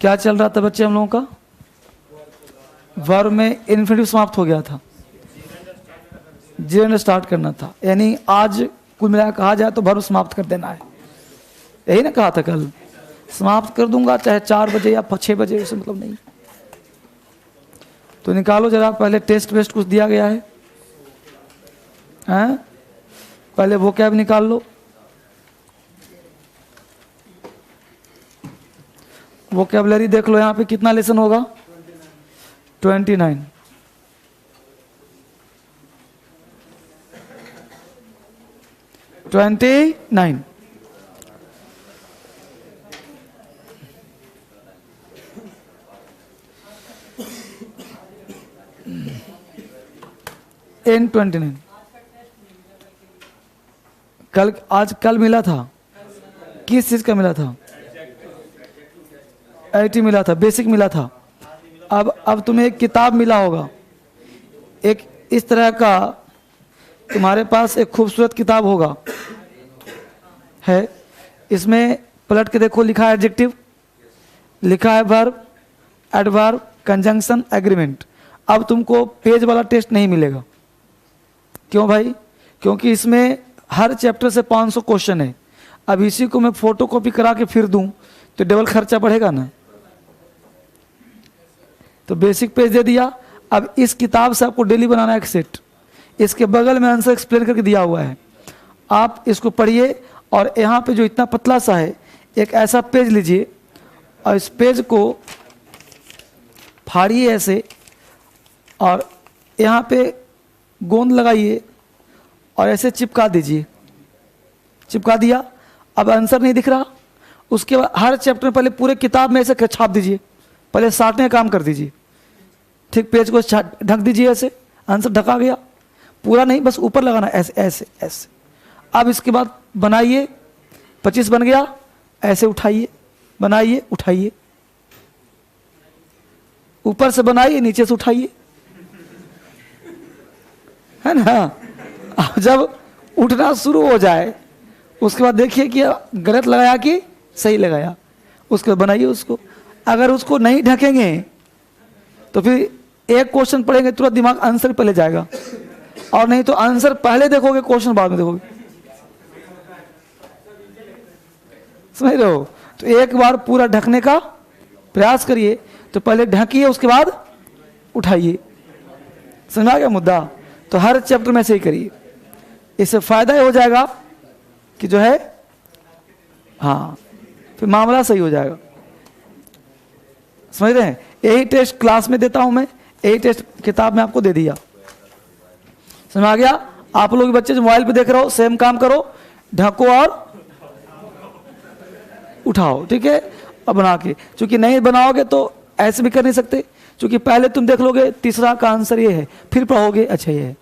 क्या चल रहा था बच्चे हम लोगों का? वर्ब में इन्फिनिटिव समाप्त हो गया था, जीरो स्टार्ट करना था। यानी आज कुल मिला कहा जाए तो वर्ब समाप्त कर देना है, यही ना कहा था कल। समाप्त कर दूंगा चाहे 4 बजे या 6 बजे, उसे मतलब नहीं। तो निकालो जरा, पहले टेस्ट वेस्ट कुछ दिया गया है, हैं? पहले वोकैब निकाल लो। वोकैबुलरी देख लो, यहाँ पे कितना लेसन होगा? 29। N29 कल मिला था, किस चीज का मिला था? IT मिला था, बेसिक मिला था। अब तुम्हें एक किताब मिला होगा, एक इस तरह का तुम्हारे पास एक खूबसूरत किताब होगा, है। इसमें पलट के देखो, लिखा है एडजेक्टिव, लिखा है वर्ब, एडवर्ब, कंजंक्शन, एग्रीमेंट। अब तुमको पेज वाला टेस्ट नहीं मिलेगा। क्यों भाई? क्योंकि इसमें हर चैप्टर से 500 क्वेश्चन है। अब इसी को मैं फोटो कॉपी करा के फिर दूं तो डबल खर्चा बढ़ेगा ना। तो बेसिक पेज दे दिया। अब इस किताब से आपको डेली बनाना है एक सेट। इसके बगल में आंसर एक्सप्लेन करके दिया हुआ है, आप इसको पढ़िए। और यहाँ पे जो इतना पतला सा है, एक ऐसा पेज लीजिए और इस पेज को फाड़िए ऐसे, और यहाँ पे गोंद लगाइए और ऐसे चिपका दीजिए। चिपका दिया। अब आंसर नहीं दिख रहा, उसके बाद हर चैप्टर में पहले पूरे किताब में ऐसे छाप दीजिए, पहले साटने का काम कर दीजिए। ठीक, पेज को ढक दीजिए ऐसे, आंसर ढका गया। पूरा नहीं, बस ऊपर लगाना, ऐसे ऐसे ऐसे। अब इसके बाद बनाइए, 25 बन गया, ऐसे उठाइए, बनाइए, उठाइए, ऊपर से बनाइए, नीचे से उठाइए, है ना। अब जब उठना शुरू हो जाए उसके बाद देखिए कि गलत लगाया कि सही लगाया, उसके बाद बनाइए उसको। अगर उसको नहीं ढकेंगे तो फिर एक क्वेश्चन पढ़ेंगे तुरंत दिमाग आंसर पहले जाएगा, और नहीं तो आंसर पहले देखोगे, क्वेश्चन बाद में देखोगे। समझ रहे हो? तो एक बार पूरा ढकने का प्रयास करिए। तो पहले ढकिए, उसके बाद उठाइए। समझ आ गया मुद्दा? तो हर चैप्टर में से ही करिए, इससे फायदा ये हो जाएगा कि जो है, हाँ, फिर मामला सही हो जाएगा। समझ रहे हैं? यही टेस्ट क्लास में देता हूं मैं, यही टेस्ट किताब में आपको दे दिया। समझ आ गया? आप लोग बच्चे जो मोबाइल पे देख रहे हो, सेम काम करो, ढको और उठाओ। ठीक है? अब बना के, चूंकि नहीं बनाओगे तो ऐसे भी कर नहीं सकते, क्योंकि पहले तुम देख लोगे तीसरा का आंसर ये है, फिर पढ़ोगे अच्छा ये है,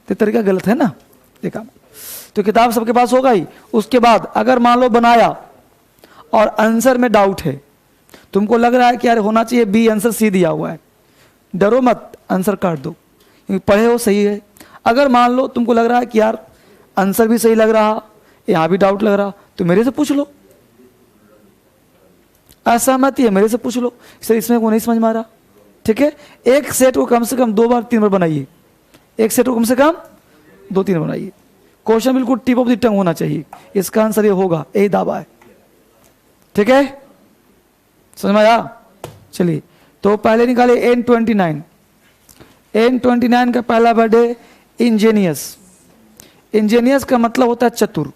तो तरीका गलत है ना। देखा? तो किताब सबके पास होगा ही। उसके बाद अगर मान लो बनाया और आंसर में डाउट है, तुमको लग रहा है कि यार होना चाहिए बी, आंसर सी दिया हुआ है, डरो मत, आंसर काट दो, क्योंकि पढ़े हो सही है। अगर मान लो तुमको लग रहा है कि यार आंसर भी सही लग रहा, यहाँ भी डाउट लग रहा, तो मेरे से पूछ लो। असहमति है, मेरे से पूछ लो, सर इसमें को नहीं समझ में आ रहा। ठीक है? एक सेट को कम से कम 2 बार 3 बार बनाइए, एक सेट को कम से कम 2-3 बनाइए। क्वेश्चन बिल्कुल टिप ऑफ द टंग होना चाहिए, इसका आंसर ये होगा, यही दावा है। ठीक है? समझ में आया? चलिए, तो पहले निकाले N29। N29 का पहला वर्ड है इंजीनियस। इंजीनियस का मतलब होता है चतुर,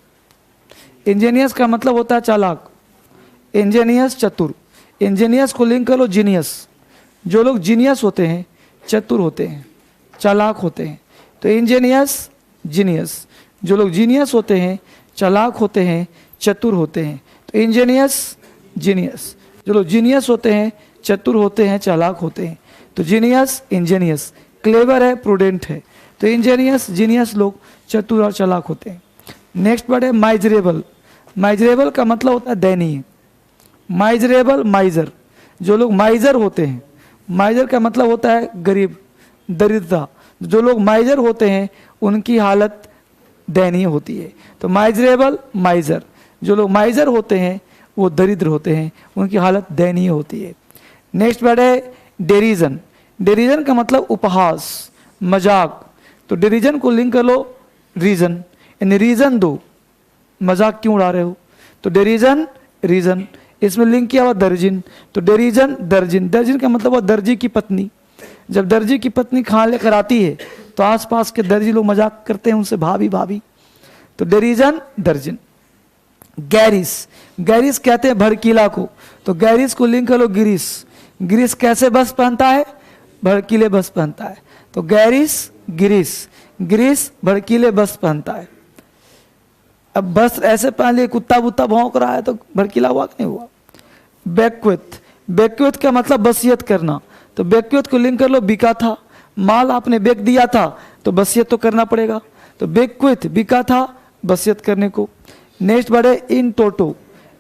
इंजीनियस का मतलब होता है चालाक। इंजीनियस चतुर, इंजीनियस को लिंक कर लो जीनियस। जो लोग जीनियस होते हैं, चतुर होते हैं, चालाक होते हैं। तो इंजीनियस, जीनियस। जो लोग जीनियस होते हैं, चालाक होते हैं, चतुर होते हैं। तो इंजीनियस, जीनियस। जो लोग जीनियस होते हैं, चतुर होते हैं, चालाक होते हैं। तो जीनियस, इंजीनियस। क्लेवर है, प्रूडेंट है। तो इंजीनियस, जीनियस लोग चतुर और चालाक होते हैं। नेक्स्ट वर्ड है माइजरेबल। माइजरेबल का मतलब होता है दयनीय। माइजरेबल, माइजर। जो लोग माइजर होते हैं, माइजर का मतलब होता है गरीब, दरिद्रता। जो लोग माइजर होते हैं उनकी हालत दयनीय होती है। तो माइजरेबल, माइजर। जो लोग माइजर होते हैं वो दरिद्र होते हैं, उनकी हालत दयनीय होती है। नेक्स्ट वर्ड है डेरिजन। डेरिजन का मतलब उपहास, मजाक। तो डेरिजन को लिंक कर लो रीजन, यानी रीजन दो, मजाक क्यों उड़ा रहे हो। तो डेरिजन रीजन, इसमें लिंक किया हुआ दर्जिन। तो डेरिजन दर्जिन, दर्जिन का मतलब वो दर्जी की पत्नी। जब दर्जी की पत्नी खाना लेकर आती है तो आसपास के दर्जी लोग मजाक करते हैं उनसे, भाभी भाभी। तो डेरिजन दर्जिन। गैरिस, गैरिस कहते हैं भड़कीला को। तो गैरिस को लिंक कर लो गिरीश। गिरीश कैसे बस पहनता है, भड़कीले बस पहनता है। तो गैरिस गिरीश, गिरीश भड़कीले बस पहनता है। अब बस ऐसे पहन लिए, कुत्ता बुत्ता भौंक रहा है तो भड़कीला हुआ कि नहीं हुआ। बेक्विथ, बेक्विथ का मतलब वसीयत करना। तो बेक्विथ को लिंक कर लो बिका था, माल आपने बेच दिया था तो वसीयत तो करना पड़ेगा। तो बेक्विथ बिका था, वसीयत करने को। नेक्स्ट वर्ड है इन टोटो।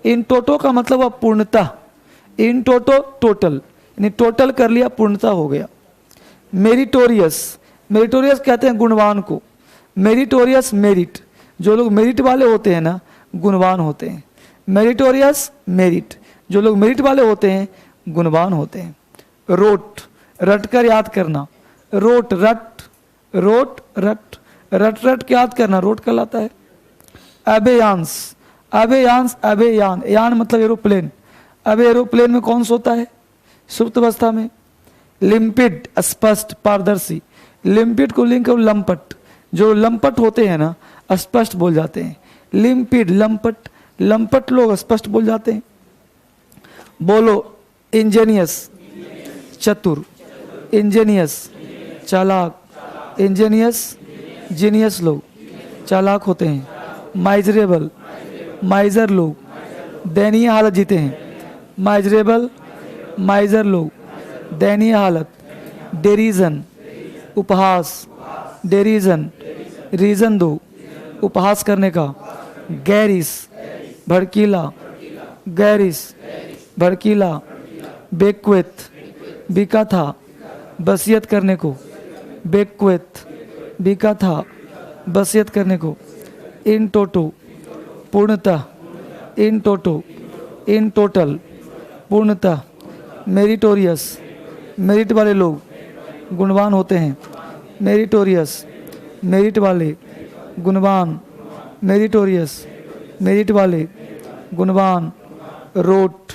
इन टोटो का मतलब है पूर्णतः। इन टोटो टोटल, यानी टोटल कर लिया, पूर्णतः हो गया। मेरिटोरियस, मेरिटोरियस कहते हैं गुणवान को। मेरिटोरियस मेरिट, जो लोग मेरिट वाले होते हैं ना, गुणवान होते हैं। मेरिटोरियस मेरिट, जो लोग मेरिट वाले होते हैं गुणवान होते हैं। रोट, रट कर याद करना। रोट रट, रोट रट, रट रट के याद करना रोट कहलाता है। अबेयांस, अबेयांस अबेयान, यान मतलब एरोप्लेन। अब एरोप्लेन में कौन सोता है, सुप्त अवस्था में। लिम्पिड स्पष्ट पारदर्शी, लिम्पिड को लिंक करो लंपट, जो लंपट होते हैं ना स्पष्ट बोल जाते हैं। लिम्पिड लंपट, लंपट लोग स्पष्ट बोल जाते हैं। बोलो इंजीनियस चतुर, इंजीनियस चालाक, इंजीनियस जीनियस लोग चालाक होते हैं। माइजरेबल, माइजर लोग दयनीय हालत जीते हैं। माइजरेबल माइजर लोग दयनीय हालत। डेरिजन उपहास, डेरिजन रीजन दो, उपहास करने का। Garrison भड़कीला, garrison भड़कीला। बेक्वेथ बिका था, वसीयत करने को। बेक्वेथ बिका था, वसीयत करने को। इन टोटो पूर्णतः, इन टोटो इन टोटल पूर्णतः। मेरिटोरियस मेरिट वाले लोग गुणवान होते हैं। मेरिटोरियस मेरिट वाले गुणवान, मेरिटोरियस मेरिट वाले गुणवान। रोट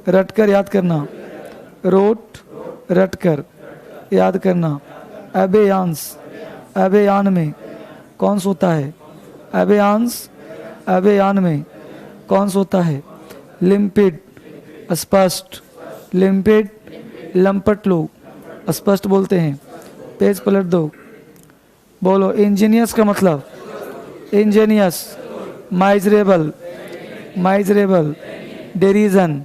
रटकर याद करना, रोट रटकर याद करना। अबेयांस, अबेयान में कौन सोता है, अबेयांस अबेयान में कौन सोता है। लिम्पिड स्पष्ट, लिम्पिड लंपट लोग स्पष्ट बोलते हैं। पेज पलट दो। बोलो इंजीनियस का मतलब, ingenious miserable, miserable. Derision,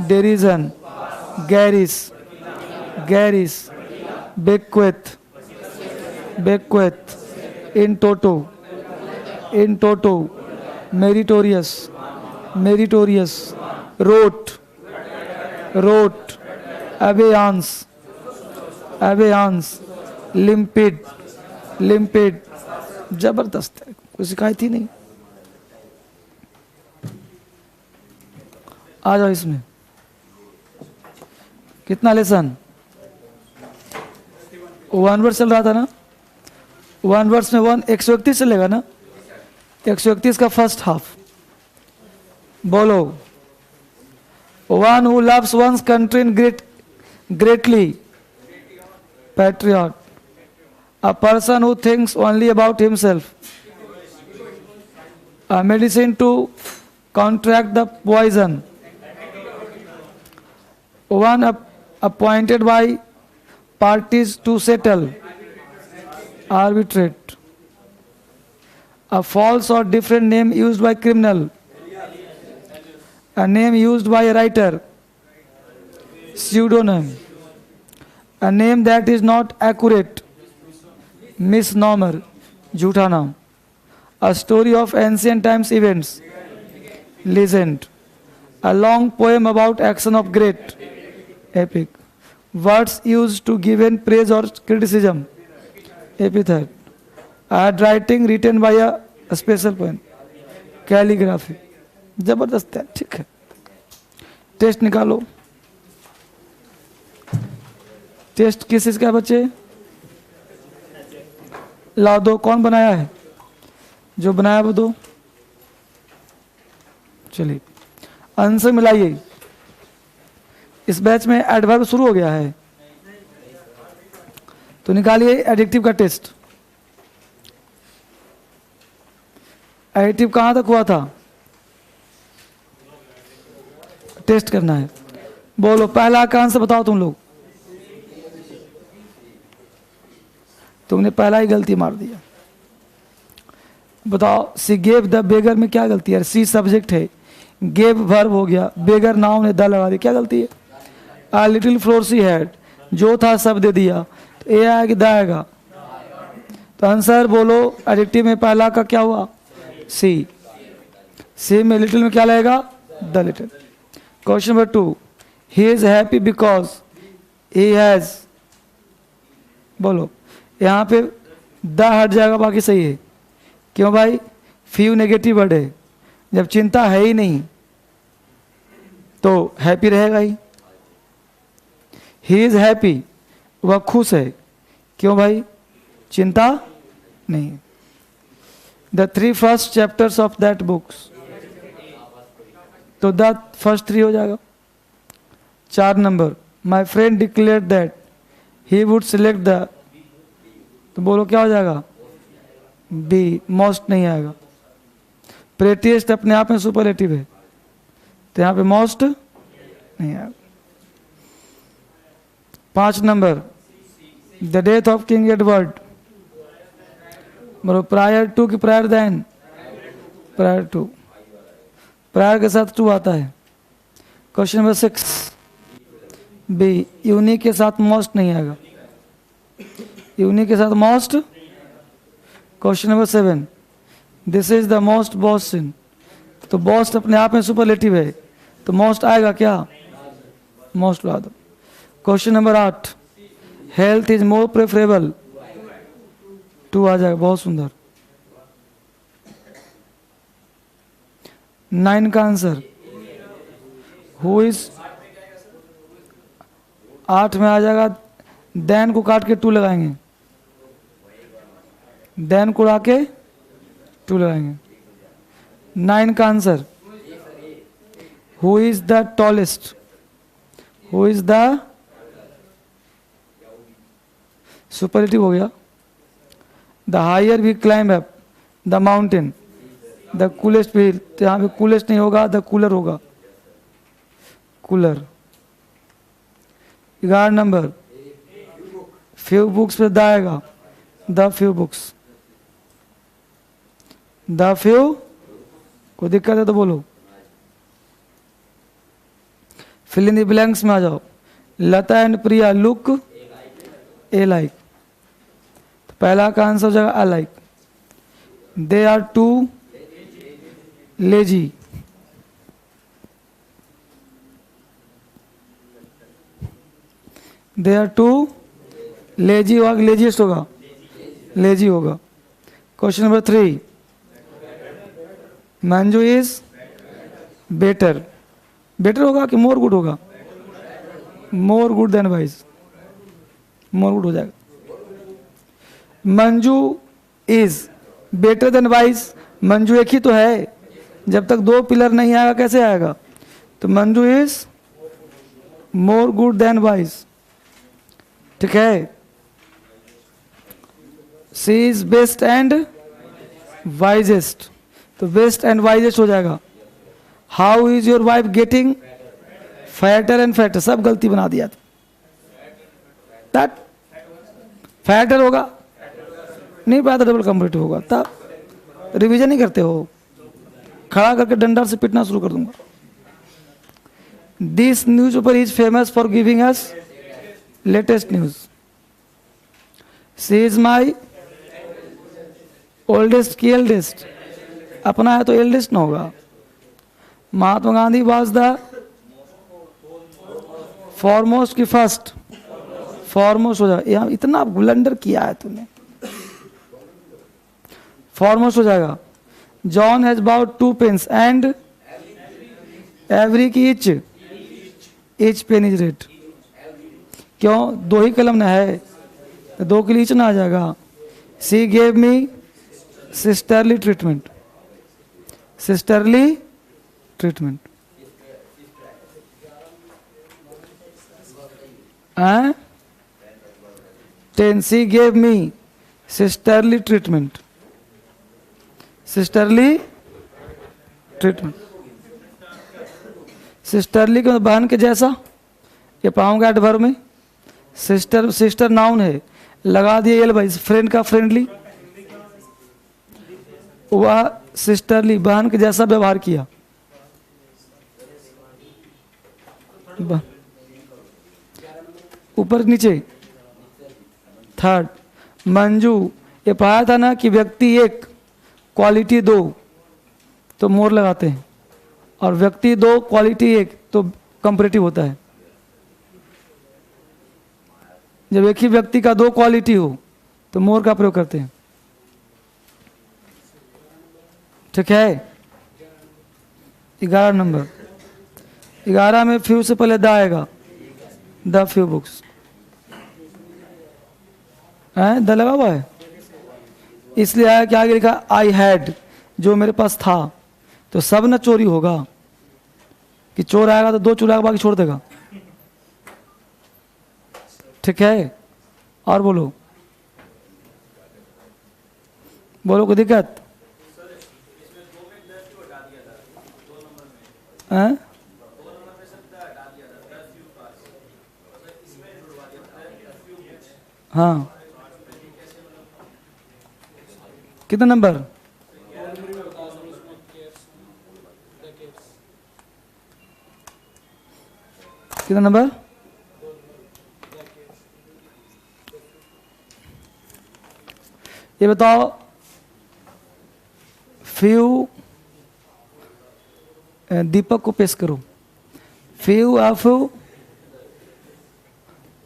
derision. Garish, garish. Bequeath, bequeath. In toto, in toto. Meritorious, meritorious. Rote, rote. Abeyance, abeyance. Limpid, limpid. जबरदस्त है, कोई शिकायत ही नहीं। आ जाओ इसमें। कितना लेसन, 1 वर्ष चल रहा था ना। 1 वर्ष में 131 चलेगा ना। 131 का फर्स्ट हाफ। बोलो one who loves one's country in greatly, patriot. A person who thinks only about himself. A medicine to counteract the poison. One appointed by parties to settle, arbitrate. A false or different name used by criminal. A name used by a writer. Pseudonym. A name that is not accurate. Misnomer, झूठा नाम. A story of ancient times events. Legend. A long poem about action of great. Epic. Words used to give in praise or criticism. Epithet. A handwriting written by a special poem. Calligraphy. जबरदस्त है, ठीक है। Test निकालो। Test किस चीज का है बच्चे? ला दो। कौन बनाया है? जो बनाया वो दो। चलिए आंसर मिलाइए। इस बैच में एडवर्ब शुरू हो गया है, तो निकालिए एडजेक्टिव का टेस्ट। एडजेक्टिव कहां तक हुआ था? टेस्ट करना है। बोलो पहला का आंसर बताओ तुम लोग। तुमने पहला ही गलती मार दिया। बताओ सी गेव द बेगर में क्या गलती है? सी सब्जेक्ट है, गेव वर्ब हो गया, बेगर नाउन है, द लगा दिया, क्या गलती है? आ लिटिल फ्लोर सी हैड, जो था सब दे दिया, तो ए आएगा कि द आएगा? तो आंसर बोलो एडजेक्टिव में पहला का क्या हुआ? सी। सी में लिटिल में क्या लगेगा? The little. Question number 2, he is happy because he has, बोलो यहाँ पे द हट जाएगा, बाकी सही है। क्यों भाई? फ्यू नेगेटिव वर्ड है, जब चिंता है ही नहीं तो हैप्पी रहेगा ही। ही इज हैप्पी, वह खुश है। क्यों भाई? चिंता नहीं। The 3 first chapters of that books, तो द फर्स्ट 3 हो जाएगा। 4 number, my friend declare that he would select the, तो बोलो क्या हो जाएगा? बी। मोस्ट नहीं आएगा। प्रेटिएस्ट अपने आप में सुपरलेटिव है, तो यहाँ पे मोस्ट नहीं आएगा। 5 number, the death of King Edward, बोलो प्रायर टू कि prior then? Prior to. Prior के साथ टू आता है। Question number 6, B. यूनिक के साथ मोस्ट नहीं आएगा, यूनिक के साथ most. Question number 7, this is the most boss sin, तो बॉस्ट अपने आप में सुपरलेटिव है, तो मोस्ट आएगा क्या? मोस्ट ला दो। Question number 8, health is more preferable, two आ जाएगा, बहुत सुंदर। 9 का आंसर, हु इज, 8 में आ जाएगा, देन को काट के 2 लगाएंगे, देन को उड़ा के 2 लगाएंगे। 9 का answer, who is the tallest, who is the, superlative हो गया। The higher we climb up the mountain, the coolest भी, तो यहाँ पे कूलेस्ट नहीं होगा, द कूलर होगा, कूलर। 11 नंबर, फ्यू बुक्स पे द आएगा, the few books, the few. कोई दिक्कत है तो बोलो। फिल इन द ब्लैंक्स में आ जाओ। Lata and Priya look alike, तो पहला का आंसर हो जाएगा I like. They are too lazy, they are too lazy होगा, लेजीस्ट होगा, लेजी होगा। Question number 3, Manju is better, better होगा कि मोर गुड होगा? More good than wise, more good हो जाएगा। Manju is better than wise, Manju एक ही तो है, जब तक 2 पिलर नहीं आएगा कैसे आएगा? तो Manju is more good than wise, ठीक है। She is best and wisest, तो बेस्ट एंड वाइजेस्ट हो जाएगा। How is your wife getting fatter and fatter, सब गलती बना दिया था। फैटर होगा नहीं पाया तो डबल कंप्लीट होगा, तब रिवीजन नहीं करते हो, खड़ा करके डंडा से पिटना शुरू कर दूंगा। This newspaper is famous for giving us latest news. She is my oldest की एल्डेस्ट, अपना है तो एल्डेस्ट ना होगा। Mahatma Gandhi was the foremost की फर्स्ट, फॉरमोस्ट हो जाएगा। यहाँ इतना ब्लंडर किया है तूने, फॉरमोस्ट हो जाएगा। John has bought 2 pens and every की इच पेन इज रेड। क्यों? दो ही कलम ना है तो दो के लिए इच ना आ जाएगा। सी gave me sisterly treatment, sisterly treatment. Ten, सी gave me sisterly treatment, sisterly treatment. Sisterly के बहन के जैसा, ये पाऊंगा एडवर्ब में। सिस्टर, सिस्टर नाउन है, लगा दिए एल भाई, फ्रेंड का फ्रेंडली, वह सिस्टरली बहन के जैसा व्यवहार किया। ऊपर नीचे। थर्ड, मंजू, ये पढ़ाया था ना कि व्यक्ति एक क्वालिटी दो तो मोर लगाते हैं, और व्यक्ति दो क्वालिटी एक तो कंपैरेटिव होता है। जब एक ही व्यक्ति का दो क्वालिटी हो तो मोर का प्रयोग करते हैं। ठीक है। 11 नंबर, 11 में फ्यू से पहले द आएगा, द फ्यू बुक्स है, द लगा हुआ है इसलिए आया कि आगे लिखा आई हैड, जो मेरे पास था। तो सब ना चोरी होगा कि चोर आएगा तो दो चुराएगा बाकी छोड़ देगा। ठीक है। और बोलो, बोलो कोई दिक्कत है? हाँ, कितना नंबर? कितना नंबर? ये बताओ, फ्यू, दीपक को पेश करो। Few of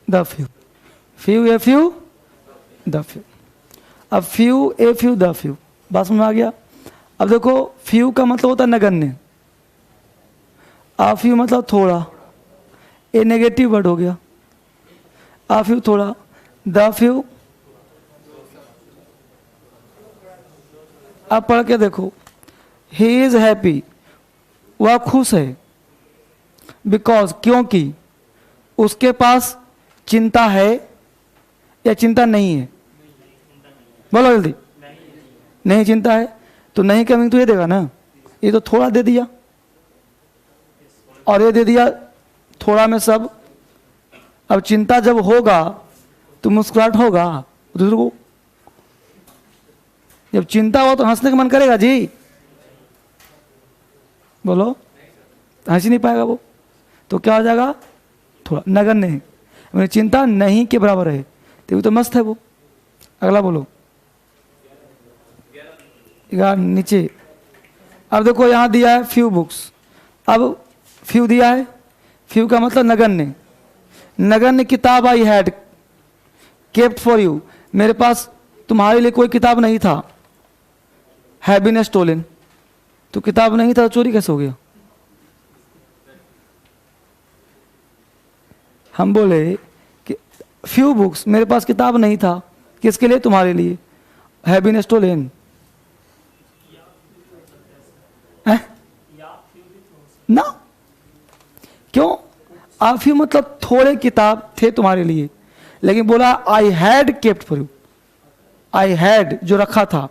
the few, few a few the few. अब few a few the few, बात समझ में आ गया? अब देखो, फ्यू का मतलब होता है नगण्य, आ फ्यू मतलब थोड़ा, ए नेगेटिव वर्ड हो गया। आ फ्यू थोड़ा, द फ्यू। अब पढ़ के देखो, ही इज हैप्पी, वह खुश है। बिकॉज, क्योंकि उसके पास चिंता है या चिंता नहीं है? बोलो जल्दी। नहीं चिंता है तो नहीं कमिंग तो ये देगा ना, ये तो थोड़ा दे दिया और ये दे दिया थोड़ा में सब। अब चिंता जब होगा तो मुस्कुराहट होगा दूसरे को। जब चिंता हो तो हंसने का मन करेगा जी, बोलो, हंस ही नहीं पाएगा वो। तो क्या हो जाएगा? थोड़ा, नगण्य है, मेरी चिंता नहीं के बराबर है, तो मस्त है वो। अगला बोलो, 11 नीचे। अब देखो यहां दिया है फ्यू बुक्स। अब फ्यू दिया है, फ्यू का मतलब नगण्य। नगण्य किताब I had kept for you, मेरे पास तुम्हारे लिए कोई किताब नहीं था। हैव बीन स्टोलन, तो किताब नहीं था तो चोरी कैसे हो गया? हम बोले कि फ्यू बुक्स, मेरे पास किताब नहीं था, किसके लिए? तुम्हारे लिए। हैव बीन स्टोलन ना, क्यों? आ फ्यू मतलब थोड़े किताब थे तुम्हारे लिए, लेकिन बोला I had kept for you. I had जो रखा था,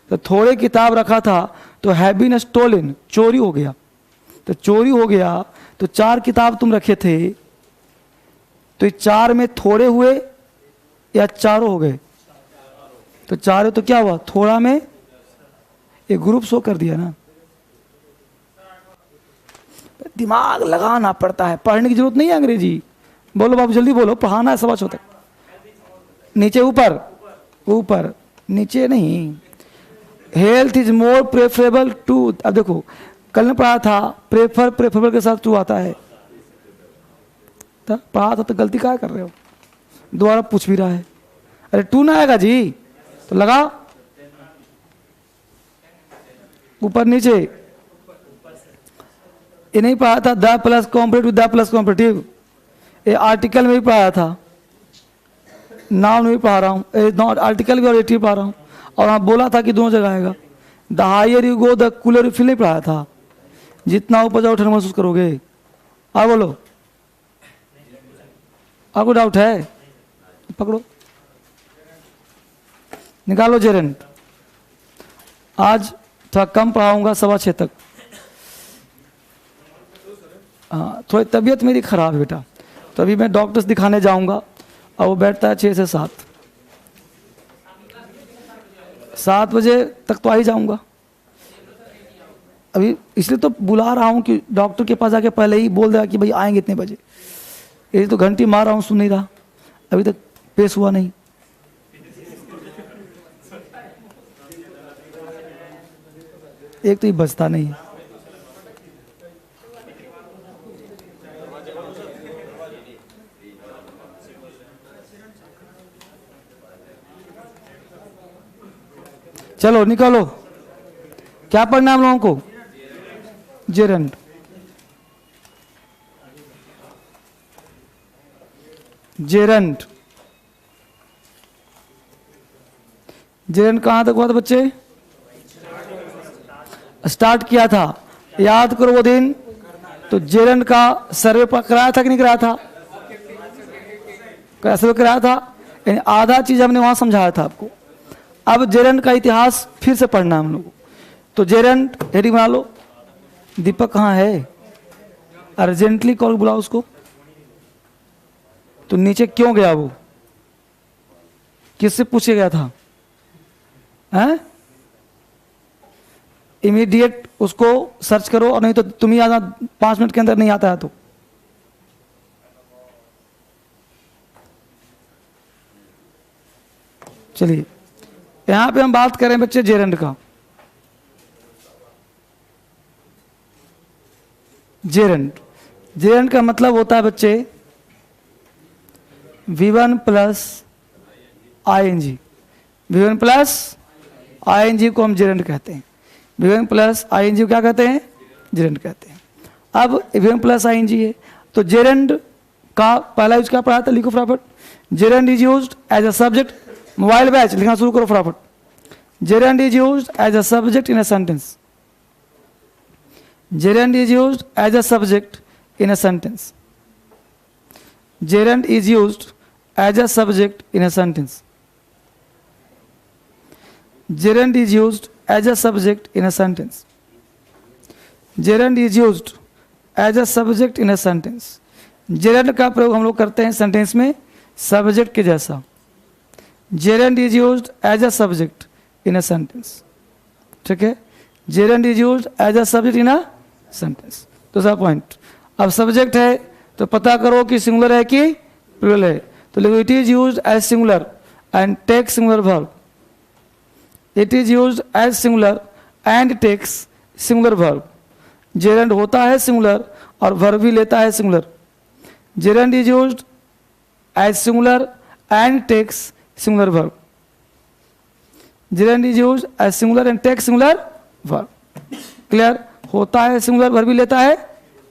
तो थोड़े किताब रखा था, तो हैव बीन स्टोलन चोरी हो गया। तो चोरी हो गया तो 4 किताब तुम रखे थे, तो 4 में थोड़े हुए या चारों हो गए? तो 4 तो क्या हुआ? थोड़ा में एक ग्रुप शो कर दिया ना। दिमाग लगाना पड़ता है, पढ़ने की जरूरत नहीं है अंग्रेजी। बोलो बाबू जल्दी बोलो, पढ़ाना है सवा छो तक। नीचे ऊपर, ऊपर नीचे नहीं। Health is more preferable to, अब देखो कल ने पढ़ा था प्रेफर, प्रेफरेबल के साथ टू आता है, पढ़ा था तो गलती क्या कर रहे हो? दोबारा पूछ भी रहा है। अरे टू ना आएगा जी तो लगा ऊपर नीचे। ये नहीं पढ़ा था the plus comparative the plus comparative, ये आर्टिकल में भी पढ़ाया था, नाउन में भी पढ़ा रहा हूँ, नॉट आर्टिकल भी और एडजेक्टिव पढ़ा रहा हूँ। और वहाँ बोला था कि दोनों जगह आएगा। The higher you go the cooler you feel नहीं पढ़ाया था, जितना ऊपर जाओ ठंड महसूस करोगे। आप बोलो, आपको डाउट है? पकड़ो, निकालो जेरेंट। आज थोड़ा कम पढ़ाऊंगा, 6:15 तक। हाँ, थोड़ी तबीयत मेरी खराब है बेटा, तो अभी मैं डॉक्टर्स दिखाने जाऊंगा और वो बैठता है 6 से 7। 7 बजे तक तो आ ही जाऊंगा। अभी इसलिए तो बुला रहा हूँ कि डॉक्टर के पास जाके पहले ही बोल देगा कि भाई आएंगे इतने बजे। ये तो घंटी मार रहा हूँ, सुन नहीं रहा, अभी तक पेश हुआ नहीं। एक तो ये बचता नहीं है। चलो निकालो, क्या पढ़ना है हम लोगों को? जेरेंट। जेरेंट, जेरेंट कहां तक हुआ था बच्चे? स्टार्ट किया था, याद करो वो दिन। तो जेरेंट का सर्वे कराया था कि नहीं कराया था? सर्वे कराया था, यानी आधा चीज हमने वहां समझाया था आपको। अब जेरेंट का इतिहास फिर से पढ़ना है हम लोग को। तो जेरेंट हेडिंग बना लो। दीपक कहाँ है? अर्जेंटली कॉल बुलाओ उसको। तो नीचे क्यों गया वो? किससे पूछे गया था? हैं? इमीडिएट उसको सर्च करो, और नहीं तो तुम ही आना 5 मिनट के अंदर, नहीं आता है तो। चलिए, यहां पे हम बात करें बच्चे जेरेंट का। जेरेंट, जेरेंट का मतलब होता है बच्चे V1 plus ING। V1 plus ING को हम जेरेंट कहते हैं। V1 प्लस ING को क्या कहते हैं? जेरेंट कहते हैं। अब V1 प्लस ING है, तो जेरेंट का पहला यूज क्या पढ़ा था? लिखो फटाफट। Gerund is used as a subject. Mobile batch लिखना शुरू करो फटाफट। Gerund is used as a subject in a sentence. Gerund is used as a subject in a sentence. Gerund is used as a subject in a sentence. Gerund is used as a subject in a sentence. Gerund is used as a subject in a sentence. Gerund का प्रयोग हम लोग करते हैं sentence में subject के जैसा। Gerund is used as a subject in a sentence. ठीक है? Gerund is used as a subject in a sentence. दूसरा पॉइंट, अब सब्जेक्ट है तो पता करो कि सिंगुलर है कि प्लूरल है। तो लिखो it is used as singular and takes singular verb. It is used as singular and takes singular verb. Gerund होता है सिंगुलर और वर्ब भी लेता है singular. Gerund is used as singular and takes singular verb. Gerund is used as singular and takes singular verb. Clear? होता है singular, verb भी लेता है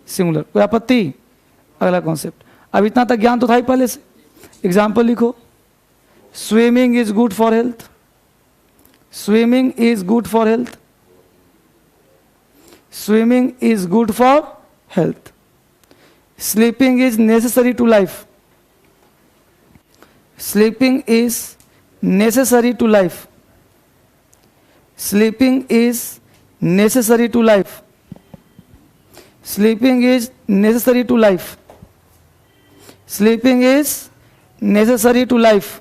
सिंगुलर। कोई आपत्ति? अगला कॉन्सेप्ट। अब इतना तक ज्ञान तो था ही पहले से। एग्जाम्पल लिखो। Swimming is good for health. Swimming is good for health. Swimming is good for health. Sleeping is necessary to life. Sleeping is necessary to life. Sleeping is necessary to life. Sleeping is necessary to life. Sleeping is necessary to life.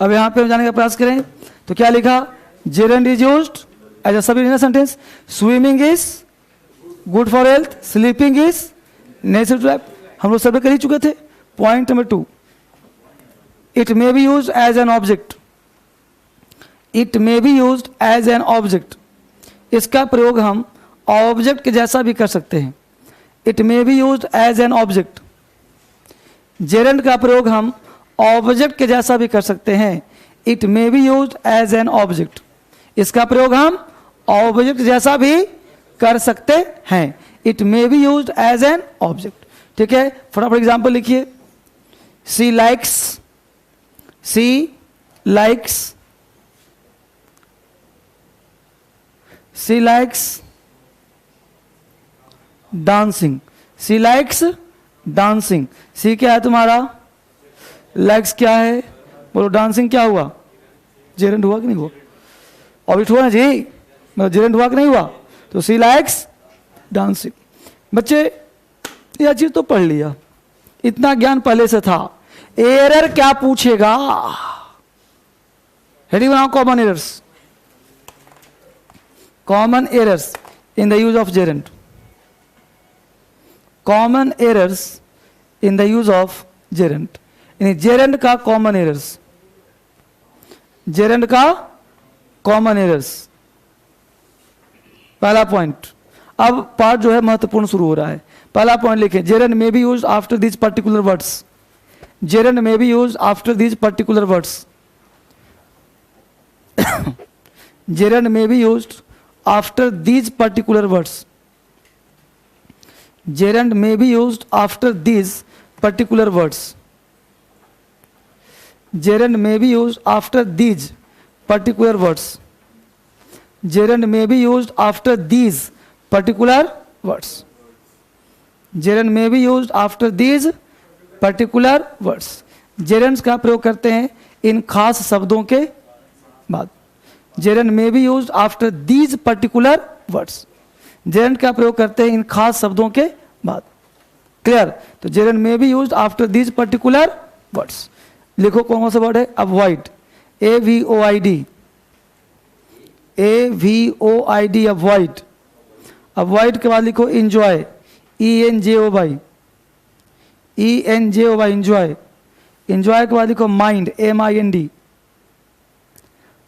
अब यहाँ पे हम जाने का प्रयास करें तो क्या लिखा, gerund is used as a subordinate sentence, swimming is good for health, sleeping is necessary to life, हम लोग सब कर ही चुके थे। Point number 2, it may be used as an object, it may be used as an object, इसका प्रयोग हम ऑब्जेक्ट के जैसा भी कर सकते हैं। It may be used as an object, gerund का प्रयोग हम ऑब्जेक्ट के जैसा भी कर सकते हैं। It may be used as an object, इसका प्रयोग हम ऑब्जेक्ट जैसा भी कर सकते हैं। It may be used as an object. ठीक है, फटाफट एग्जाम्पल लिखिए। She likes, she likes, she likes dancing, she likes dancing. She क्या है तुम्हारा, लाइक्स क्या है, बोलो डांसिंग क्या हुआ, जेरेंट हुआ कि नहीं हुआ, ऑब्जेक्ट हुआ ना जी, मतलब जेरेंट हुआ कि नहीं हुआ, तो सी लाइक्स डांसिंग। बच्चे यह चीज तो पढ़ लिया, इतना ज्ञान पहले से था। एरर क्या पूछेगा, हेडिंग बनाओ, common errors, common errors in the use of Geraint, common errors in the use of Geraint, यानी जेरेंट का कॉमन एरर्स, जेरेंट का कॉमन एरर्स, पहला पॉइंट। अब पार्ट जो है महत्वपूर्ण शुरू हो रहा है। पहला पॉइंट लिखे, Geraint may be used after these particular words, Geraint may be used after these particular words, gerund may be used after these particular words, gerund may be used after these particular words, gerund may be used after these particular words, gerund may be used after these particular words, gerund may be used after these particular words। gerunds का प्रयोग करते हैं इन खास शब्दों के बाद। gerund may be used after these particular words, gerund का प्रयोग करते हैं इन खास शब्दों के बाद। क्लियर, तो gerund may be used after these particular words। लिखो कौन कौन सा वर्ड है, avoid, AVOID, AVOID avoid, avoid के बाद लिखो enjoy, ENJOY, ENJOY enjoy, enjoy के बाद लिखो माइंड, MIND,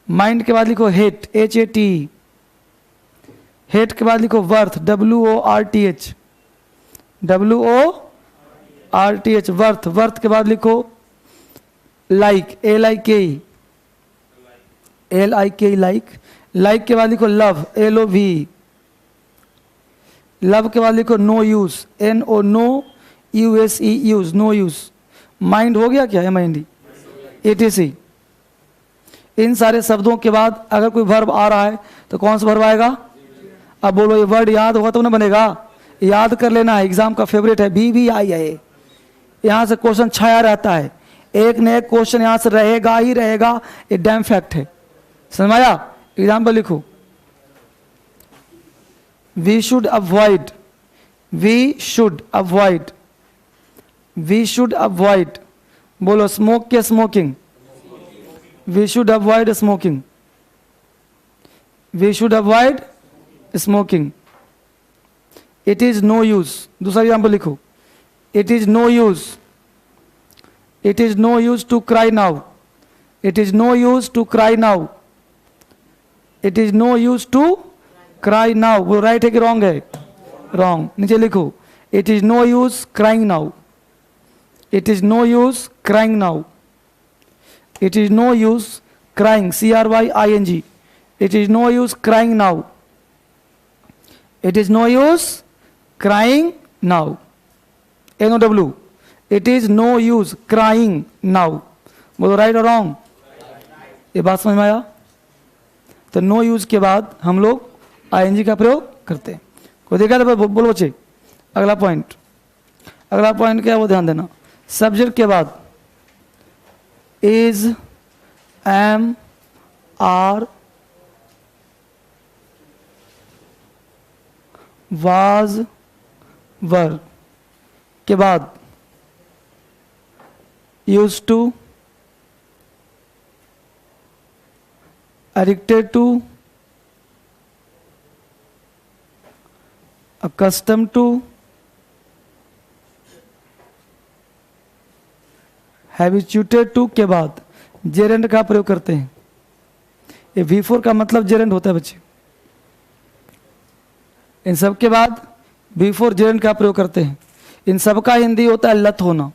माइंड के बाद लिखो हेट, HAT, हेट के बाद लिखो worth, WORTH, WORTH worth, worth के बाद लिखो लाइक, LIKE लाइक, लाइक के बाद लिखो लव, LOV, लव के बाद लिखो no use, NOUSE use, no use. Mind हो गया क्या, MIND, ATC। इन सारे शब्दों के बाद अगर कोई वर्ब आ रहा है तो कौन सा वर्ब आएगा। अब बोलो ये वर्ड याद होगा तो ना बनेगा, याद कर लेना है, एग्जाम का फेवरेट है, BVI, यहाँ से क्वेश्चन छाया रहता है, एक न एक क्वेश्चन यहाँ से रहेगा ही रहेगा, ये डैम फैक्ट है, समझ आया। एग्जाम्पल लिखो, we should avoid, we should avoid, we should avoid, बोलो स्मोक के smoking, we should avoid smoking, we should avoid smoking। it is no use, दूसरा एग्जाम्पल लिखो, it is no use, it is no use to cry now, it is no use to cry now, it is no use to cry now। वो right है कि wrong है, wrong. नीचे लिखो, it is no use crying now, it is no use crying now, it is no use crying, CRYING, it is no use crying now, it is no use crying now, NOW, it is no use crying now। बोलो right और wrong, ये बात समझ में आया। तो no use के बाद हम लोग ING का प्रयोग करते हैं। कोई देखा था, बोलो बच्चे। अगला पॉइंट, अगला पॉइंट क्या है वो ध्यान देना, सब्जेक्ट के बाद is, am, are, was, were के बाद used to, addicted to, accustomed to, habituated to के बाद जेरेंड का प्रयोग करते हैं। ये V4 का मतलब जेरेंड होता है बच्चे। इन सब के बाद V4 जेरेंड का प्रयोग करते हैं। इन सब का हिंदी होता है लत होना,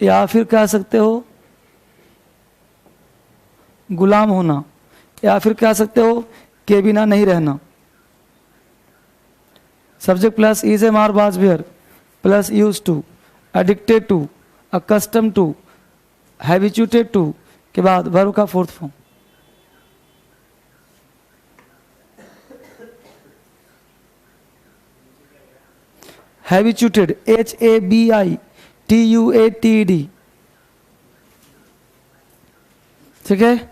या फिर कह सकते हो गुलाम होना, या फिर कह सकते हो के बिना नहीं रहना। Subject plus is am are was were plus use to, addicted to, accustom to, habituated to के बाद वर्ब का फोर्थ फॉर्म। हैबिचुएटेड HABITUATED, ठीक है।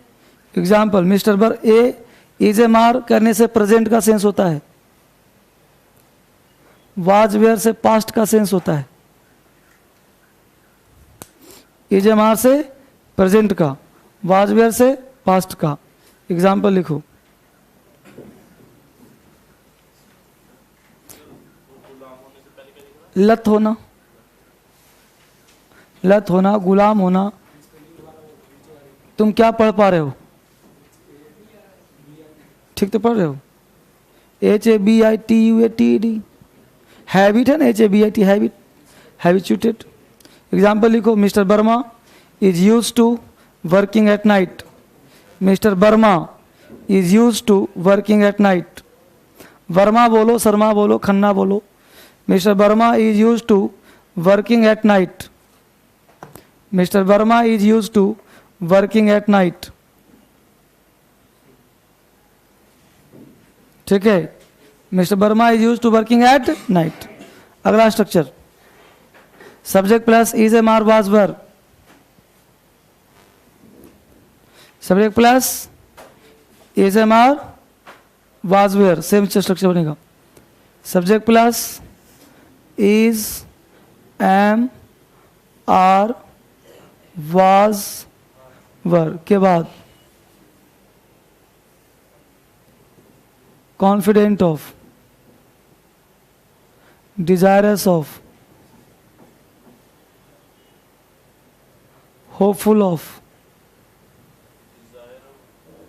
एग्जाम्पल, मिस्टर बर ए इज एम आर करने से प्रेजेंट का सेंस होता है, वाज वेयर से पास्ट का सेंस होता है, इज एम आर से प्रेजेंट का, वाज वेयर से पास्ट का। एग्जाम्पल लिखो, लत होना, लत होना, गुलाम होना। तुम क्या पढ़ पा रहे हो? ठीक तो पढ़ रहे हो? HABITUATED, हैबिट है ना, HABIT हैबिट, हैबिचुएटेड। एग्जाम्पल लिखो, mister Verma is use to working at night, mister Verma is use to working at night. Verma बोलो, शर्मा बोलो, खन्ना बोलो। Mister Verma is use to working at night, mister Verma is use to working at night, ठीक है। Mister Verma is use to working at night. अगला structure, subject plus is am are was were, subject plus is am are was were, same structure बनेगा। Subject plus is am are was were के बाद confident of, desirous of, hopeful of,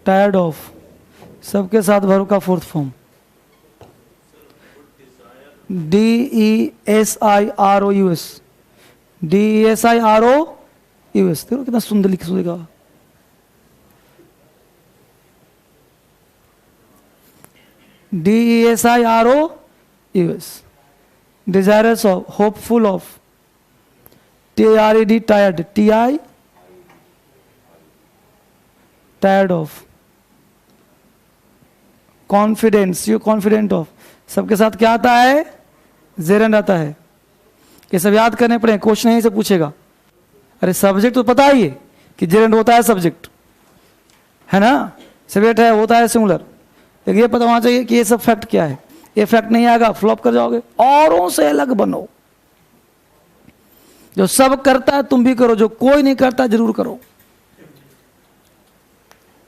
tired of, सबके साथ verb का fourth form. DESIROUS, DESIROUS, देखो कितना सुंदर लिख सुनेगा। DESIROUS, desirous of, hopeful of, TIRED, tired, TI, tired of, confidence, you confident of, सबके साथ क्या आता है? जेरेंड आता है। ये सब याद करने पड़े, क्वेश्चन यहीं से पूछेगा। अरे सब्जेक्ट तो पता ही है कि जेरेंड होता है सब्जेक्ट, है ना, सब्जेक्ट है होता है सिंगुलर, लेकिन ये पता होना चाहिए कि ये सब फैक्ट क्या है। ये फैक्ट नहीं आएगा फ्लॉप कर जाओगे। औरों से अलग बनो, जो सब करता है तुम भी करो, जो कोई नहीं करता जरूर करो।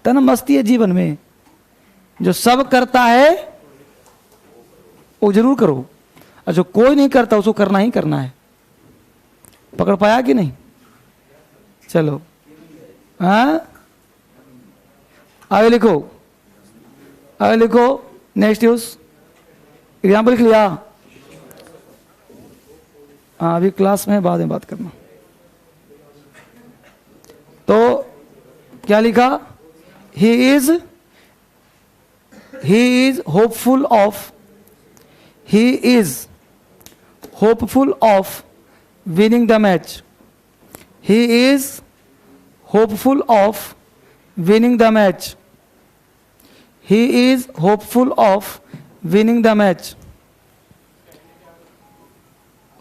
तो ना मस्ती है जीवन में, जो सब करता है वो जरूर करो, और जो कोई नहीं करता उसको करना ही करना है। पकड़ पाया कि नहीं? चलो, हाँ आगे लिखो, आगे लिखो। नेक्स्ट यूज एग्जाम्पल लिख लिया? हाँ अभी क्लास में, बाद में बात करना। तो क्या लिखा? He is hopeful of, he is hopeful of winning the match, he is hopeful of winning the match, he is hopeful of winning the match।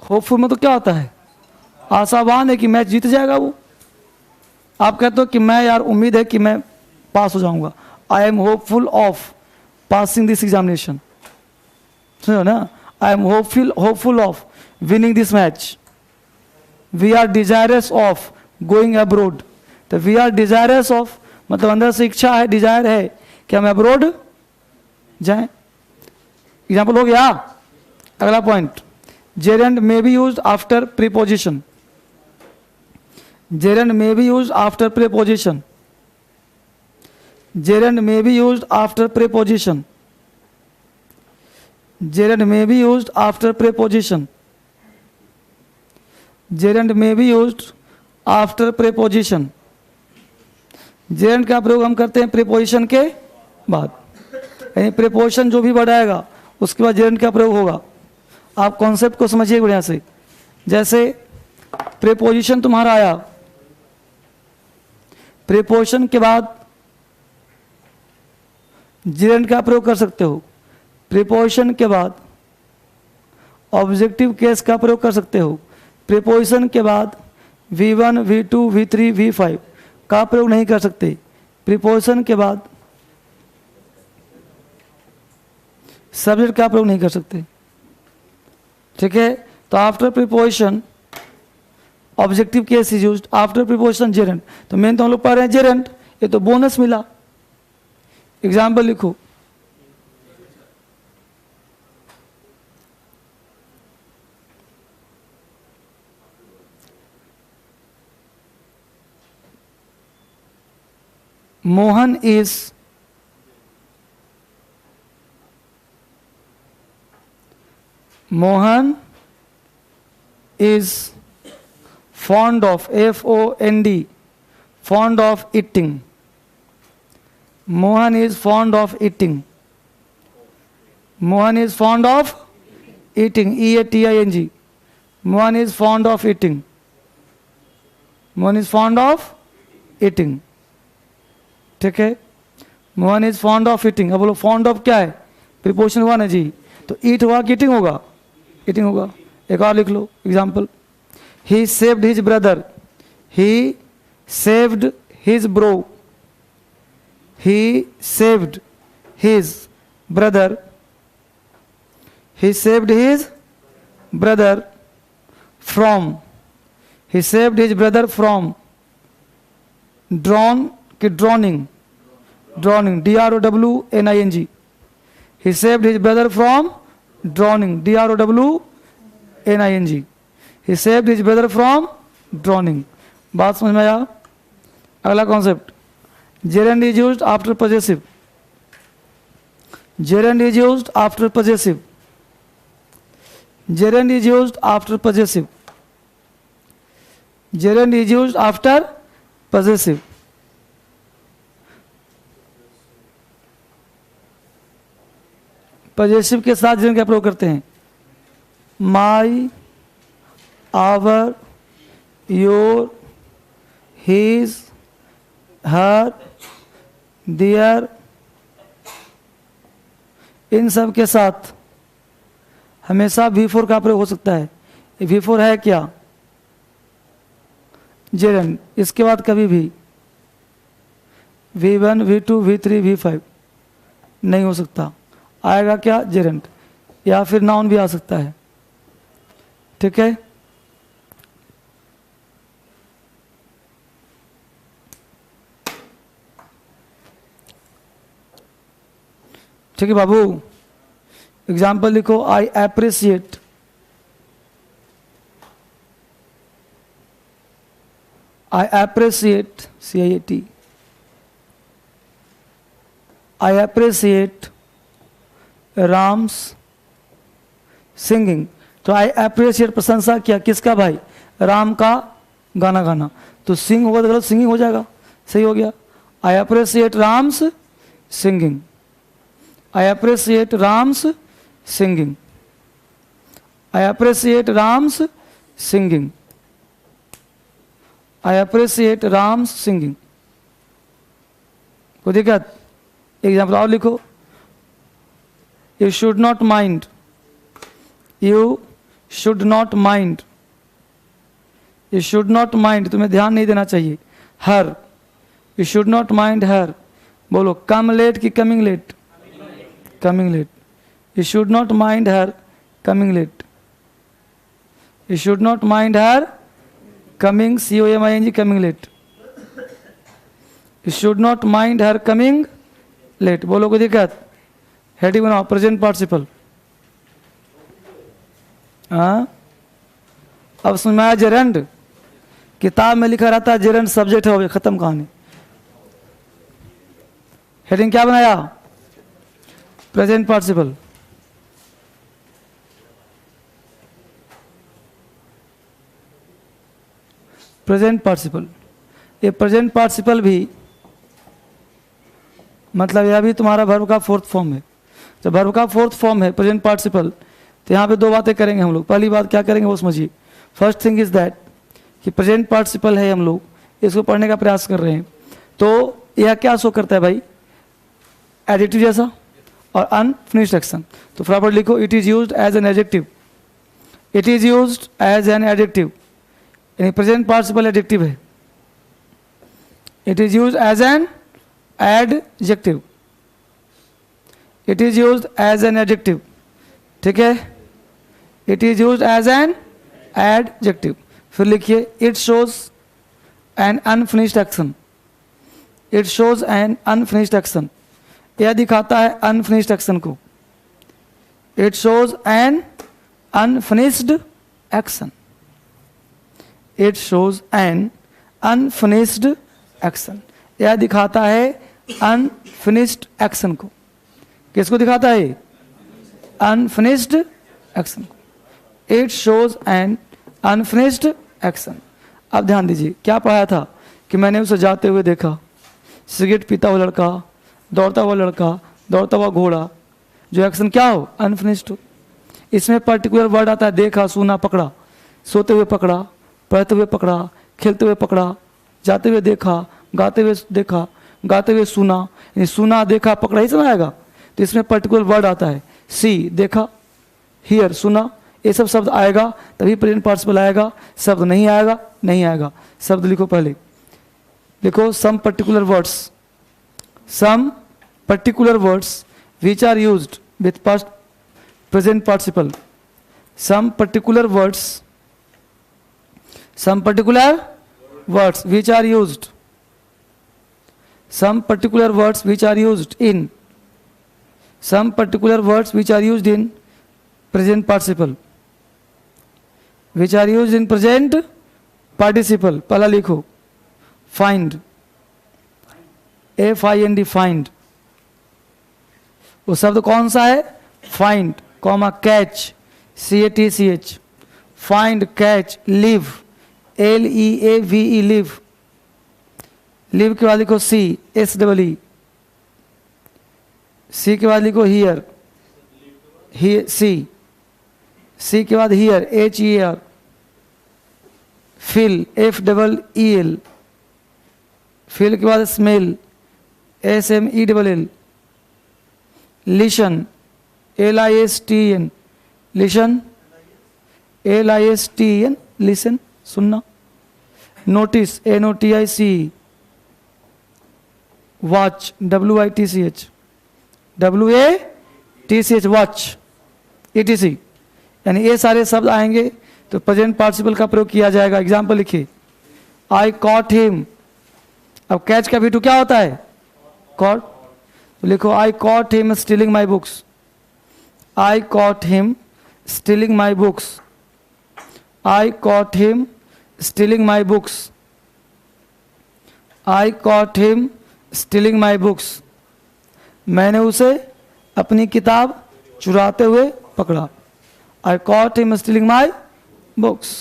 Hopeful में तो क्या होता है? आशावान है कि मैच जीत जाएगा वो। आप कहते हो कि मैं यार उम्मीद है कि मैं पास हो जाऊंगा, I am hopeful of passing this examination, सुनो ना, I am hopeful of winning this match, we are desirous of going abroad. तो वी आर डिजायरस ऑफ, मतलब अंदर से इच्छा है, डिजायर है कि हम अब्रोड जाएं। एग्जाम्पल हो गया। अगला point, gerund may be used after preposition. Gerund may be used after preposition. Gerund may be used after preposition. Gerund may be used after preposition. Gerund may be used after preposition. Gerund का प्रयोग हम करते हैं preposition के बाद, यानी preposition जो भी वर्ड आएगा उसके बाद जेरेंड का प्रयोग होगा। आप कॉन्सेप्ट को समझिए बढ़िया से। जैसे प्रीपोजिशन तुम्हारा आया, प्रीपोजिशन के बाद जेरेंड का प्रयोग कर सकते हो। प्रीपोजिशन के बाद ऑब्जेक्टिव केस का प्रयोग कर सकते हो। प्रीपोजिशन के बाद V1, V2, V3, V5 का प्रयोग नहीं कर सकते। प्रीपोजिशन के बाद सब्जेक्ट का प्रयोग नहीं कर सकते। ठीक है, तो after preposition objective case is used, after preposition gerund. तो मेन तो हम लोग पढ़ रहे हैं जेरेंड, ये तो बोनस मिला। एग्जाम्पल लिखो, Mohan is fond of, F-O-N-D, fond of eating. Mohan is fond of eating. Mohan is fond of eating, E-A-T-I-N-G. Mohan is fond of eating. Mohan is fond of eating. ठीक है, Mohan is fond of eating. अब बोलो fond of क्या है, preposition हुआ ना जी, तो ईट हुआ कि ईटिंग होगा, ईटिंग होगा। एक और लिख लो example, he saved his brother, he saved his bro, he saved his brother, he saved his brother from, he saved his brother from drown कि drowning, drowning, D-R-O-W-N-I-N-G, he saved his brother from drowning, D-R-O-W-N-I-N-G, he saved his brother from drowning। बात समझ में आया। अगला concept, gerund is used after possessive. Gerund is used after possessive. Gerund is used after possessive. Gerund is used after possessive. Possessive के साथ gerund का प्रयोग करते हैं, माई, आवर, योर, हिज, हर, दियर, इन सब के साथ हमेशा V4 का प्रयोग हो सकता है। V4 है क्या, जेरेंड। इसके बाद कभी भी V1, V2, V3, V5 नहीं हो सकता, आएगा क्या, जेरेंड, या फिर नाउन भी आ सकता है। ठीक है, ठीक है बाबू। एग्जाम्पल लिखो, आई एप्रिसिएट, आई एप्रिसिएट, C-I-A-T, आई एप्रिसिएट राम्स सिंगिंग। तो आई एप्रिशिएट प्रशंसा किया किसका भाई, राम का गाना गाना, तो सिंग होगा तो गलत सिंगिंग हो जाएगा, सही हो गया। आई एप्रिशिएट राम्स सिंगिंग, आई एप्रिशिएट राम्स सिंगिंग, आई एप्रिशिएट राम्स सिंगिंग, आई एप्रिशिएट राम्स सिंगिंग। कोई दिक्कत। एग्जाम्पल और लिखो, You should not mind, you should not mind, you should not mind, तुम्हें ध्यान नहीं देना चाहिए, her, you should not mind her। बोलो come late कि coming late, coming late, you should not mind her coming late, you should not mind her coming, C-O-M-I-N-G, coming late। Should not mind her coming late. बोलो कोई दिक्कत? Heading बनाओ present participle. हाँ, अब समझ में आया? जेरेंड किताब में लिखा रहता है जेरेंड सब्जेक्ट है, खत्म कहानी। हेडिंग क्या बनाया? Present participle. प्रेजेंट पार्टिसिपल, ये प्रेजेंट पार्टिसिपल भी मतलब यह भी तुम्हारा वर्ब का फोर्थ फॉर्म है। जब वर्ब का फोर्थ फॉर्म है प्रेजेंट पार्टिसिपल, तो यहाँ पे दो बातें करेंगे हम लोग। पहली बात क्या करेंगे वो समझिए। फर्स्ट थिंग इज दैट कि प्रेजेंट पार्टिसिपल है, हम लोग इसको पढ़ने का प्रयास कर रहे हैं। तो यह क्या शो करता है भाई? एडजेक्टिव जैसा और अनफिनिश्ड एक्शन। तो फटाफट लिखो, it is used as an adjective. It is used as an adjective, यानी प्रेजेंट पार्टिसिपल एडजेक्टिव है। It is used as an adjective. It is used as an adjective, ठीक है? It is used as an adjective. फिर लिखिए, it shows an unfinished action. It shows an unfinished action, यह दिखाता है unfinished action को। It shows an unfinished action. It shows an unfinished action, यह दिखाता है अनफिनिश्ड एक्शन को। किसको दिखाता है? अनफिनिश्ड एक्शन को। It shows an unfinished action. अब ध्यान दीजिए, क्या पढ़ाया था कि मैंने उसे जाते हुए देखा, सिगरेट पीता हुआ लड़का, दौड़ता हुआ लड़का, दौड़ता हुआ घोड़ा। जो एक्शन क्या हो? अनफिनिश्ड हो। इसमें पर्टिकुलर वर्ड आता है देखा, सुना, पकड़ा। सोते हुए पकड़ा, पढ़ते हुए पकड़ा, खेलते हुए पकड़ा, जाते हुए देखा, गाते हुए देखा, गाते हुए सुना, यानी सुना, देखा, पकड़ा ही समझ आएगा। तो इसमें पर्टिकुलर वर्ड आता है। सी देखा, हियर सुना, ये सब शब्द आएगा तभी प्रेजेंट पार्टिसिपल आएगा। शब्द नहीं आएगा, नहीं आएगा। शब्द लिखो, पहले लिखो some particular words. Some particular words which are used with past present participle. Some particular words, some particular words which are used, some particular words which are used in, some particular words which are used in present participle, which are used in present participle। पहला लिखो find, F-I-N-D, find। वो शब्द कौन सा है? find, catch, C-A-T-C-H, find, catch, live, L-E-A-V-E, live। live के बाद लिखो C, S-E-E, C के बाद लिखो hear, C के बाद hear, H-E-A-R, feel, F-E-E-L, feel के बाद smell, S-M-E-L-L, listen, L-I-S-T-E-N, listen, L-I-S-T-E-N, listen, सुनना। Notice, N-O-T-I-C, watch, W-I-T-C-H, W-A-T-C-H, watch, ETC। यानी ये सारे शब्द आएंगे तो प्रेजेंट पार्टिसिपल का प्रयोग किया जाएगा। एग्जाम्पल लिखिए, आई कॉट हिम। अब कैच का V2 क्या होता है? कॉट। तो लिखो, आई cot him stealing my books. I cot him stealing my books. I caught him stealing my books. I caught him stealing my books. मैंने उसे अपनी किताब चुराते हुए पकड़ा। I caught him stealing my books।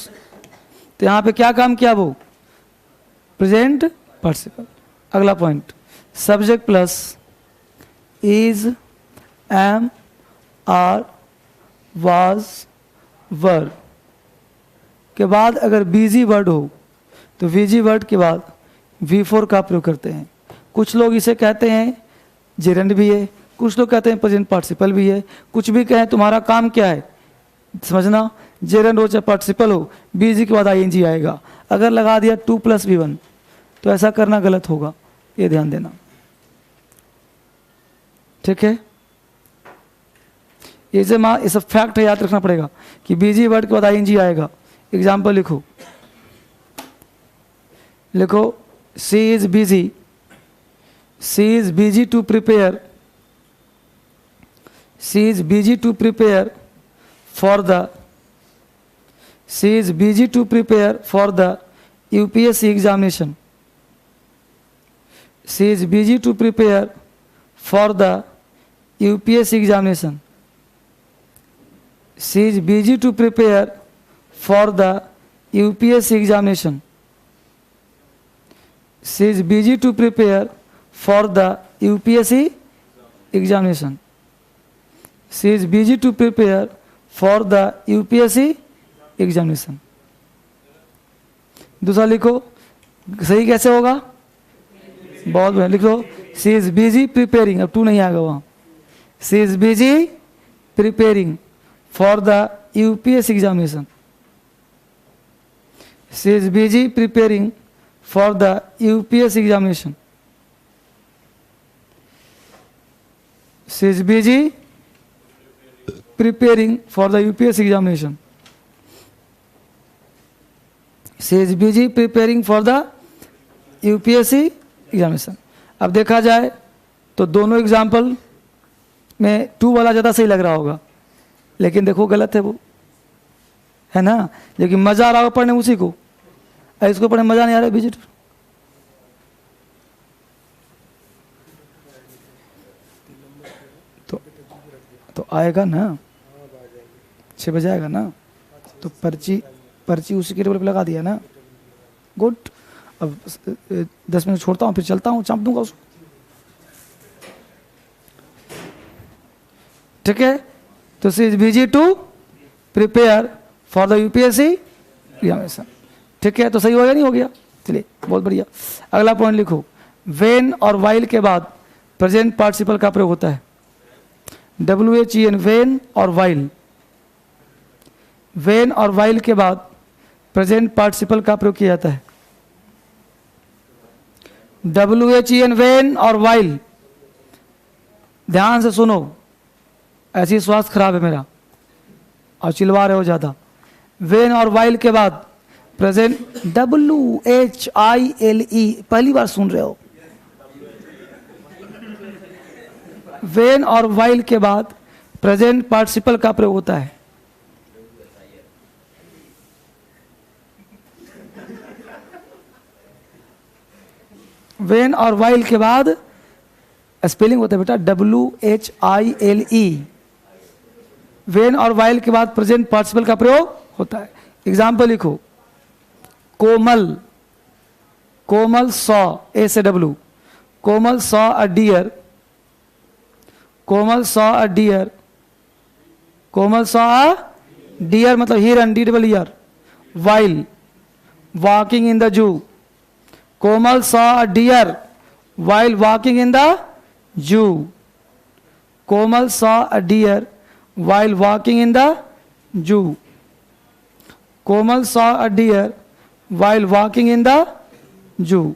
तो यहाँ पे क्या काम किया? वो प्रेजेंट पार्टिसिपल। अगला point, subject plus is, am, are, was, were के बाद अगर बीजी वर्ड हो तो बीजी वर्ड के बाद V4 का प्रयोग करते हैं। कुछ लोग इसे कहते हैं जेरेंड भी है, कुछ लोग कहते हैं प्रेजेंट पार्टिसिपल भी है। कुछ भी कहें, तुम्हारा काम क्या है समझना। जेरेंड हो चाहे पार्टिसिपल हो, बीजी के बाद ING आएगा। अगर लगा दिया 2+V1 तो ऐसा करना गलत होगा, ये ध्यान देना, ठीक है? ये सब फैक्ट है, याद रखना पड़ेगा कि बीजी वर्ड के बाद ING आएगा। एग्जाम्पल लिखो, she is busy she is busy to prepare she is busy to prepare for the she is busy to prepare for the UPSC examination. She is busy to prepare for the UPSC examination. She is busy to prepare for the UPSC examination. She is busy to prepare for the UPSC examination. She is busy to prepare for the UPSC examination. दूसरा लिखो, सही कैसे होगा? बहुत बढ़िया लिखो, she is busy preparing, अब to नहीं आएगा वहां, she is busy preparing for the UPSC examination. She is busy preparing for the UPSC examination. She is busy preparing for the UPSC examination. She is busy preparing for the UPSC examination. अब देखा जाए तो दोनों example में to वाला ज़्यादा सही लग रहा होगा, लेकिन देखो गलत है वो, है ना. लेकिन मज़ा आ रहा होगा पढ़ने उसी को, इसको पढ़ने मज़ा नहीं आ रहा है विजिट. तो आएगा ना, 6 बजे आएगा ना, तो पर्ची उसी के टेबल पे लगा दिया ना. गुड. अब 10 मिनट छोड़ता हूँ, फिर चलता हूँ, चाँप दूंगा उसको. ठीक है. तो she is busy to prepare for the UPSC examination. ठीक है, तो सही हो गया नहीं हो गया? चलिए बहुत बढ़िया. अगला पॉइंट लिखो, वेन और वाइल के बाद प्रेजेंट पार्टिसिपल का प्रयोग होता है. WHEN, वेन और वाइल. वेन और वाइल के बाद प्रेजेंट पार्टिसिपल का प्रयोग किया जाता है. WHEN, वेन और वाइल. ध्यान से सुनो, ऐसी स्वास्थ्य खराब है मेरा और चिल्वा रहे हो ज्यादा. वेन और वाइल के बाद प्रेजेंट, WHILE, पहली बार सुन रहे हो. वेन और वाइल के बाद प्रेजेंट पार्टिसिपल का प्रयोग होता है. वेन और वाइल के बाद स्पेलिंग होता है बेटा, WHILE. वेन और वाइल के बाद प्रेजेंट पार्टिसिपल का प्रयोग होता है. एग्जाम्पल लिखो, कोमल. कोमल सॉ, A से W. Komal saw a deer. Komal saw a deer. Komal saw a deer मतलब हिरन, DEER. While walking in the zoo. Komal saw a deer while walking in the zoo. Komal saw a deer while walking in the zoo. Komal saw a deer while walking in the zoo.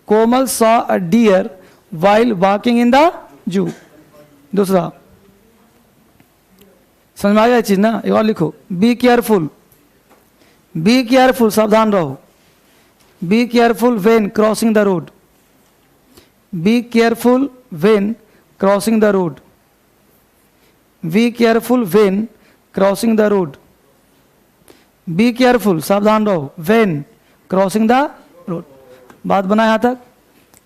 Komal saw a deer while walking in the zoo. दूसरा समझ में आ गया चीज ना. एक और लिखो, be careful. Be careful, सावधान रहो. Be careful when crossing the road. Be careful when crossing the road. Be careful when crossing the road. Be careful, सावधान रहो, व्हेन क्रॉसिंग द रोड. बात बना यहां तक.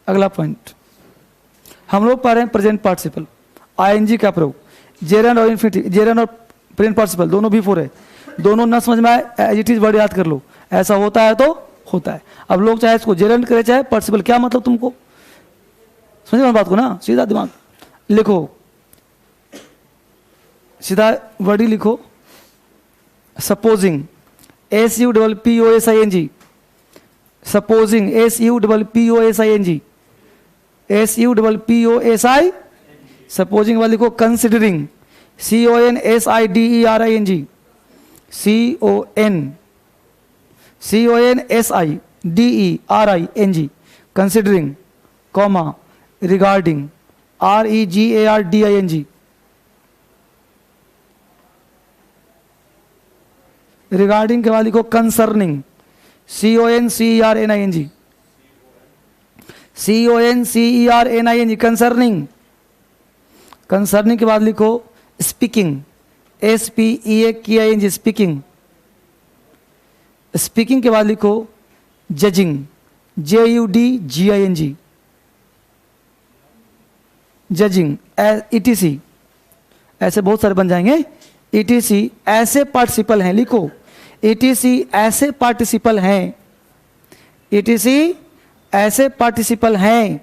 अगला पॉइंट हम लोग पढ़ रहे हैं प्रेजेंट पार्टिसिपल, आईएनजी का प्रयोग. जेरन और इन्फिनिटिव, जेरन और प्रेजेंट पार्टिसिपल दोनों B4 है. दोनों न समझ में आए, एज इट इज वर्ड याद कर लो. ऐसा होता है तो होता है. अब लोग चाहे इसको जेरन करे चाहे पार्टिसिपल, क्या मतलब तुमको समझ में बात को ना. सीधा दिमाग लिखो, सीधा वर्ड ही लिखो. Supposing, SUPPOSING. Supposing, SUPPOSING. SUPPOSI. Supposing वाले लिखो. Considering, CONSIDERING. CONSIDERING. Considering, comma, regarding, REGARDING. Regarding के बाद लिखो concerning, CONCERNING. CONCERNING, concerning. Concerning के बाद लिखो स्पीकिंग, SPEAKING, स्पीकिंग। स्पीकिंग के बाद लिखो जजिंग, JUDGING, जजिंग। ETC, ऐसे बहुत सारे बन जाएंगे। ETC ऐसे पार्टिसिपल हैं, लिखो ETC ऐसे पार्टिसिपल हैं, ETC ऐसे पार्टिसिपल हैं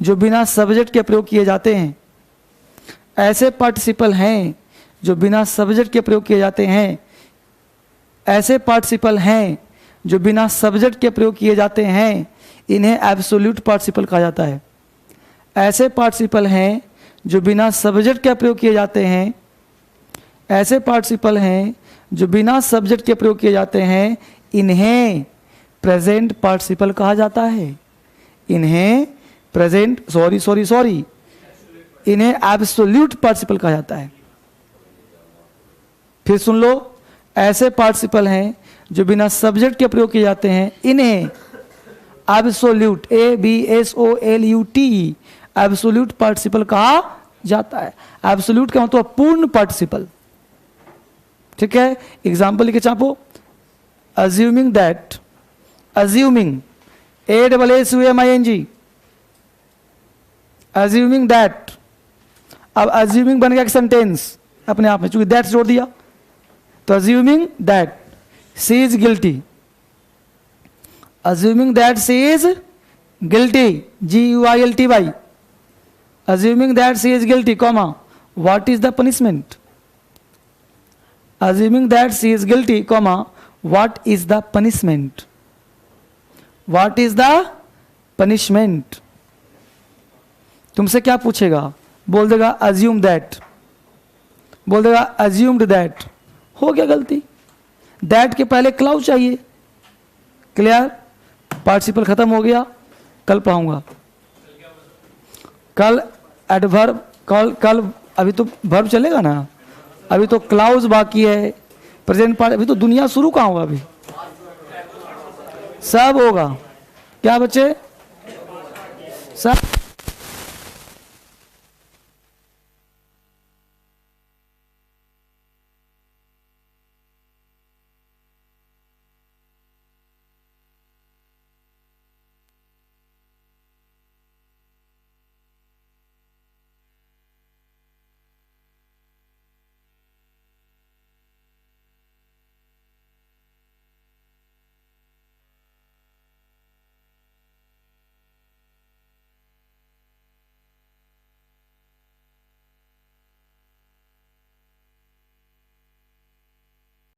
जो बिना सब्जेक्ट के प्रयोग किए जाते हैं। ऐसे पार्टिसिपल हैं जो बिना सब्जेक्ट के प्रयोग किए जाते हैं। ऐसे पार्टिसिपल हैं जो बिना सब्जेक्ट के प्रयोग किए जाते हैं, इन्हें एब्सोल्यूट पार्टिसिपल कहा जाता है। ऐसे पार्टिसिपल हैं जो बिना सब्जेक्ट के प्रयोग किए जाते हैं। ऐसे पार्टिसिपल हैं जो बिना सब्जेक्ट के प्रयोग किए जाते हैं, इन्हें प्रेजेंट पार्टिसिपल कहा जाता है। इन्हें प्रेजेंट सॉरी इन्हें एब्सोल्यूट पार्टिसिपल कहा जाता है। फिर सुन लो, ऐसे पार्टिसिपल हैं जो बिना सब्जेक्ट के प्रयोग किए जाते हैं, इन्हें एब्सोल्यूट ABSOLUT एब्सोल्यूट पार्टिसिपल कहा जाता है। एब्सोल्यूट का मतलब पूर्ण पार्टिसिपल। ठीक है, एग्जाम्पल लिखे Chapo, assuming that, assuming ASSUMING, assuming that. अब अज्यूमिंग बन गया एक सेंटेंस अपने आप में, चूंकि दैट जोड़ दिया, तो assuming that she is guilty, assuming that she is guilty, GUILTY, assuming that she is guilty, comma, what is the punishment, assuming that she is guilty, comma, what is the punishment, what is the punishment। तुमसे क्या पूछेगा, बोल देगा assume that, बोल देगा assumed that, हो गया गलती। that के पहले क्लाउज चाहिए। क्लियर, पार्टिसिपल खत्म हो गया। कल पढ़ाऊंगा, कल एडवर्ब, कल अभी तो वर्ब चलेगा ना, अभी तो क्लाउज बाकी है, प्रेजेंट पार्ट, अभी तो दुनिया शुरू कहाँ होगा, अभी सब होगा। क्या बच्चे, सब